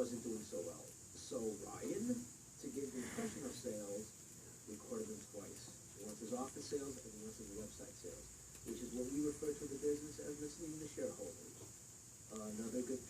wasn't doing so well. So Ryan, to give the impression of sales, recorded them twice. Once his office sales and once his website sales, which is what we refer to the business as misleading the shareholders. Another good